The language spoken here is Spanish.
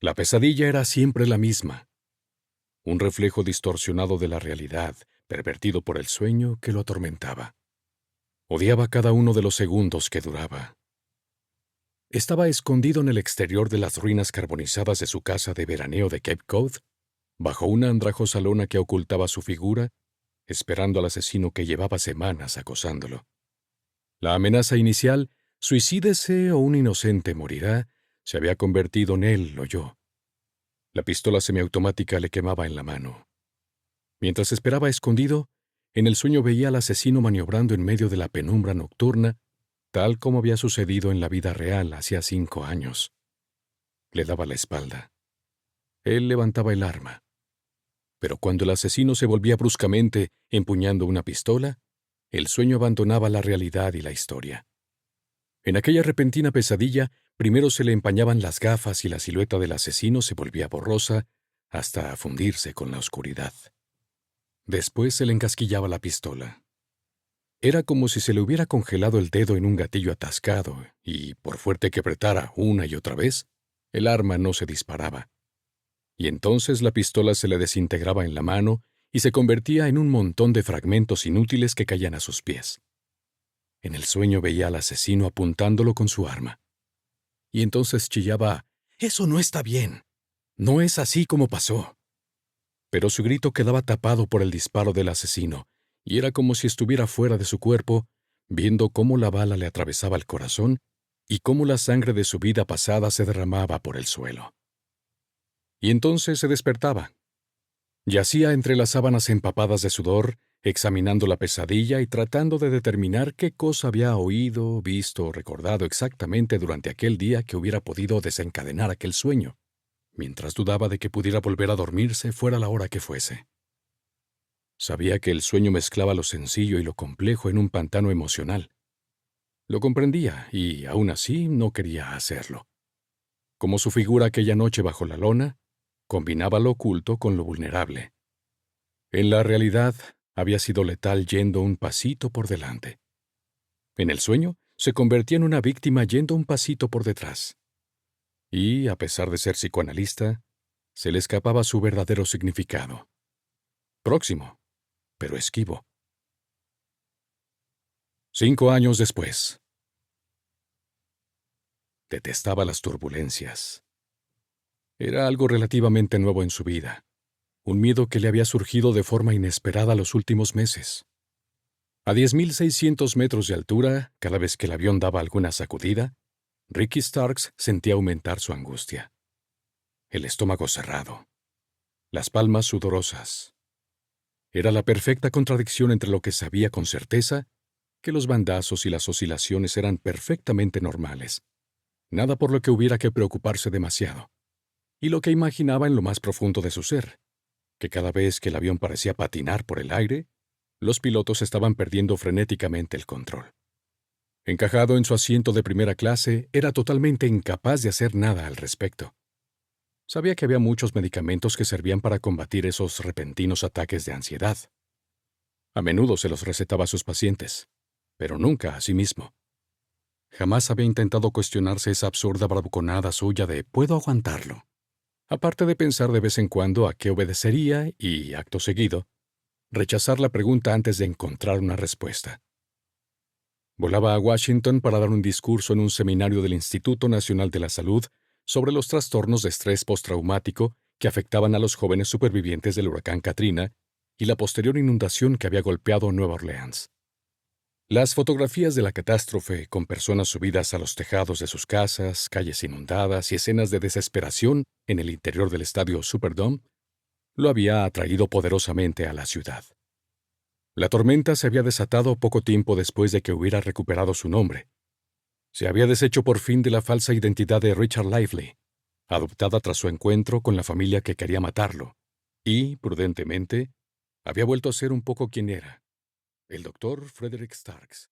La pesadilla era siempre la misma, un reflejo distorsionado de la realidad, pervertido por el sueño que lo atormentaba. Odiaba cada uno de los segundos que duraba. Estaba escondido en el exterior de las ruinas carbonizadas de su casa de veraneo de Cape Cod, bajo una andrajosa lona que ocultaba su figura, esperando al asesino que llevaba semanas acosándolo. La amenaza inicial, suicídese o un inocente morirá, se había convertido en él o yo. La pistola semiautomática le quemaba en la mano. Mientras esperaba escondido, en el sueño veía al asesino maniobrando en medio de la penumbra nocturna, tal como había sucedido en la vida real hacía 5 años. Le daba la espalda. Él levantaba el arma. Pero cuando el asesino se volvía bruscamente, empuñando una pistola, el sueño abandonaba la realidad y la historia. En aquella repentina pesadilla, primero se le empañaban las gafas y la silueta del asesino se volvía borrosa hasta fundirse con la oscuridad. Después se le encasquillaba la pistola. Era como si se le hubiera congelado el dedo en un gatillo atascado y, por fuerte que apretara una y otra vez, el arma no se disparaba. Y entonces la pistola se le desintegraba en la mano y se convertía en un montón de fragmentos inútiles que caían a sus pies. En el sueño veía al asesino apuntándolo con su arma. Y entonces chillaba: «¡Eso no está bien! No es así como pasó». Pero su grito quedaba tapado por el disparo del asesino, y era como si estuviera fuera de su cuerpo, viendo cómo la bala le atravesaba el corazón y cómo la sangre de su vida pasada se derramaba por el suelo. Y entonces se despertaba. Yacía entre las sábanas empapadas de sudor, examinando la pesadilla y tratando de determinar qué cosa había oído, visto o recordado exactamente durante aquel día que hubiera podido desencadenar aquel sueño, mientras dudaba de que pudiera volver a dormirse fuera la hora que fuese. Sabía que el sueño mezclaba lo sencillo y lo complejo en un pantano emocional. Lo comprendía y, aún así, no quería hacerlo. Como su figura aquella noche bajo la lona, combinaba lo oculto con lo vulnerable. En la realidad, había sido letal yendo un pasito por delante. En el sueño, se convertía en una víctima yendo un pasito por detrás. Y, a pesar de ser psicoanalista, se le escapaba su verdadero significado. Próximo, pero esquivo. 5 años después. Detestaba las turbulencias. Era algo relativamente nuevo en su vida, un miedo que le había surgido de forma inesperada los últimos meses. A 10.600 metros de altura, cada vez que el avión daba alguna sacudida, Ricky Starks sentía aumentar su angustia. El estómago cerrado, las palmas sudorosas. Era la perfecta contradicción entre lo que sabía con certeza, que los bandazos y las oscilaciones eran perfectamente normales, nada por lo que hubiera que preocuparse demasiado, y lo que imaginaba en lo más profundo de su ser, que cada vez que el avión parecía patinar por el aire, los pilotos estaban perdiendo frenéticamente el control. Encajado en su asiento de primera clase, era totalmente incapaz de hacer nada al respecto. Sabía que había muchos medicamentos que servían para combatir esos repentinos ataques de ansiedad. A menudo se los recetaba a sus pacientes, pero nunca a sí mismo. Jamás había intentado cuestionarse esa absurda bravuconada suya de «puedo aguantarlo», aparte de pensar de vez en cuando a qué obedecería y, acto seguido, rechazar la pregunta antes de encontrar una respuesta. Volaba a Washington para dar un discurso en un seminario del Instituto Nacional de la Salud sobre los trastornos de estrés postraumático que afectaban a los jóvenes supervivientes del huracán Katrina y la posterior inundación que había golpeado Nueva Orleans. Las fotografías de la catástrofe, con personas subidas a los tejados de sus casas, calles inundadas y escenas de desesperación en el interior del estadio Superdome, lo había atraído poderosamente a la ciudad. La tormenta se había desatado poco tiempo después de que hubiera recuperado su nombre. Se había deshecho por fin de la falsa identidad de Richard Lively, adoptada tras su encuentro con la familia que quería matarlo, y, prudentemente, había vuelto a ser un poco quien era, el doctor Frederick Starks.